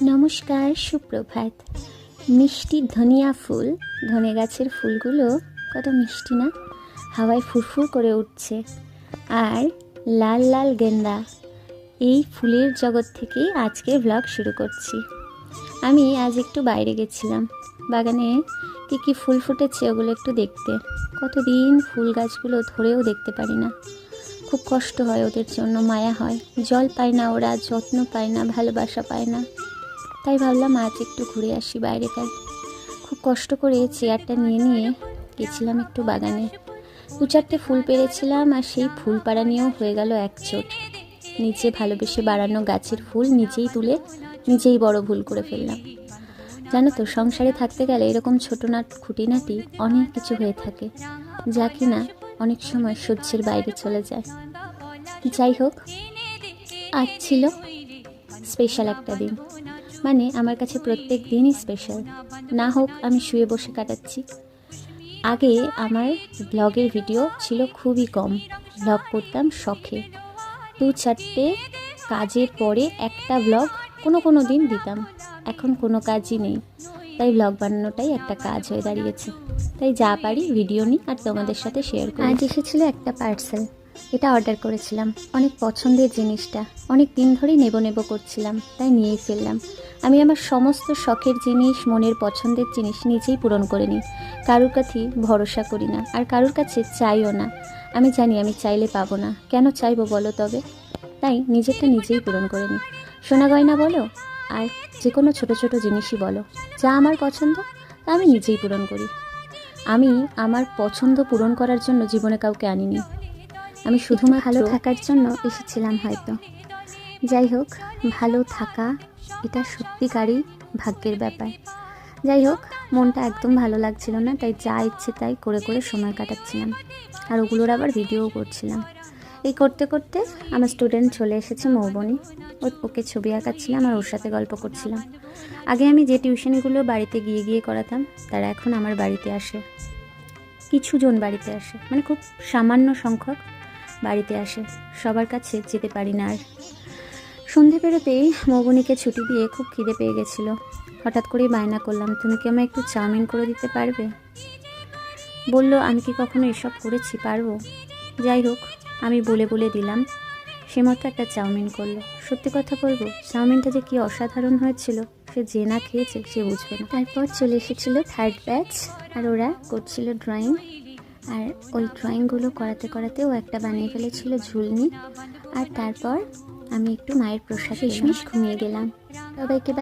নমস্কার, সুপ্রভাত। মিষ্টি ধনিয়া ফুল, ধনে গাছের ফুলগুলো কত মিষ্টি না, হাওয়ায় ফুরফুর করে উঠছে। আর লাল লাল গেন্দা, এই ফুলের জগৎ থেকেই আজকের ব্লগ শুরু করছি। আমি আজ একটু বাইরে গেছিলাম, বাগানে কী কী ফুল ফুটেছে ওগুলো একটু দেখতে। কতদিন ফুল গাছগুলো ধরেও দেখতে পারি না, খুব কষ্ট হয় ওদের জন্য, মায়া হয়। জল পায় না ওরা, যত্ন পায় না, ভালোবাসা পায় না। তাই ভাবলাম আজ একটু ঘুরে আসি বাইরেটায়। খুব কষ্ট করে চেয়ারটা নিয়ে গেছিলাম একটু বাগানে। 2-4টে ফুল পেরেছিলাম, আর সেই ফুল পাড়া নিয়েও হয়ে গেল একচোট। নিচে ভালোবেসে বাড়ানো গাছের ফুল নিজেই তুলে নিজেই বড় ভুল করে ফেললাম। জানো তো, সংসারে থাকতে গেলে এরকম ছোটোনাট খুঁটিনাটি অনেক কিছু হয়ে থাকে, যা কিনা অনেক সময় সহ্যের বাইরে চলে যায়। যাই হোক, আজ ছিল স্পেশাল একটা দিন। মানে আমার কাছে প্রত্যেক দিনই স্পেশাল। না হোক আমি শুয়ে বসে কাটাচ্ছি। আগে আমার ব্লগের ভিডিও ছিল খুবই কম, ব্লগ করতাম শখে। 2-4টে কাজের পরে একটা ব্লগ কোনো দিন দিতাম। এখন কোনো কাজই নেই, তাই ব্লগ বানানোটাই একটা কাজ হয়ে দাঁড়িয়েছে। তাই যা পারি ভিডিও নিই আর তোমাদের সাথে শেয়ার করি। আজ এসেছিল একটা পার্সেল, এটা অর্ডার করেছিলাম। অনেক পছন্দের জিনিসটা, অনেক দিন ধরেই নেব করছিলাম, তাই নিয়েই ফেললাম। আমি আমার সমস্ত শখের জিনিস, মনের পছন্দের জিনিস নিজেই পূরণ করে নিই। কারোর কাছে ভরসা করি না, আর কারোর কাছে চাইও না। আমি জানি আমি চাইলে পাবো না, কেন চাইবো বলো তবে? তাই নিজেরটা নিজেই পূরণ করে নিই। সোনা গয়না বলো, আর যে কোনো ছোটো ছোটো জিনিসই বলো, যা আমার পছন্দ তা আমি নিজেই পূরণ করি। আমি আমার পছন্দ পূরণ করার জন্য জীবনে কাউকে আনিনি, আমি শুধুমাত্র ভালো থাকার জন্য এসেছিলাম হয়তো। যাই হোক, ভালো থাকা এটা সত্যিকারই ভাগ্যের ব্যাপার। যাই হোক, মনটা একদম ভালো লাগছিল না, তাই যা ইচ্ছে তাই করে সময় কাটাচ্ছিলাম, আর ওগুলোর আবার ভিডিও করছিলাম। এই করতে করতে আমার স্টুডেন্ট চলে এসেছে, মৌবনি। ওকে ছবি আঁকাচ্ছিলাম আর ওর সাথে গল্প করছিলাম। আগে আমি যে টিউশনগুলো বাড়িতে গিয়ে করাতাম, তারা এখন আমার বাড়িতে আসে। কিছুজন বাড়িতে আসে, মানে খুব সামান্য সংখ্যক বাড়িতে আসে, সবার কাছে যেতে পারি না। আর সন্ধে পেরোতেই মৌবনীকে ছুটি দিয়ে খুব খিদে পেয়ে গেছিলো। হঠাৎ করেই বায়না করলাম, তুমি কি আমায় একটু চাউমিন করে দিতে পারবে? বলল, আমি কি কখনো এসব করেছি, পারবো? যাই হোক, আমি বলে দিলাম। সে মতো একটা চাউমিন করলো। সত্যি কথা বলবো, চাউমিনটা যে কি অসাধারণ হয়েছিল, সে যে না খেয়েছে সে বুঝবে না। তারপর চলে এসেছিলো 3rd ব্যাচ, আর ওরা করছিল ড্রয়িং। আর ওই ড্রয়িংগুলো করাতে ও একটা বানিয়ে ফেলেছিল ঝুলনি। আর তারপর আমি একটু মায়ের প্রসাদ শেষমেশ ঘুমিয়ে গেলাম। সবাইকে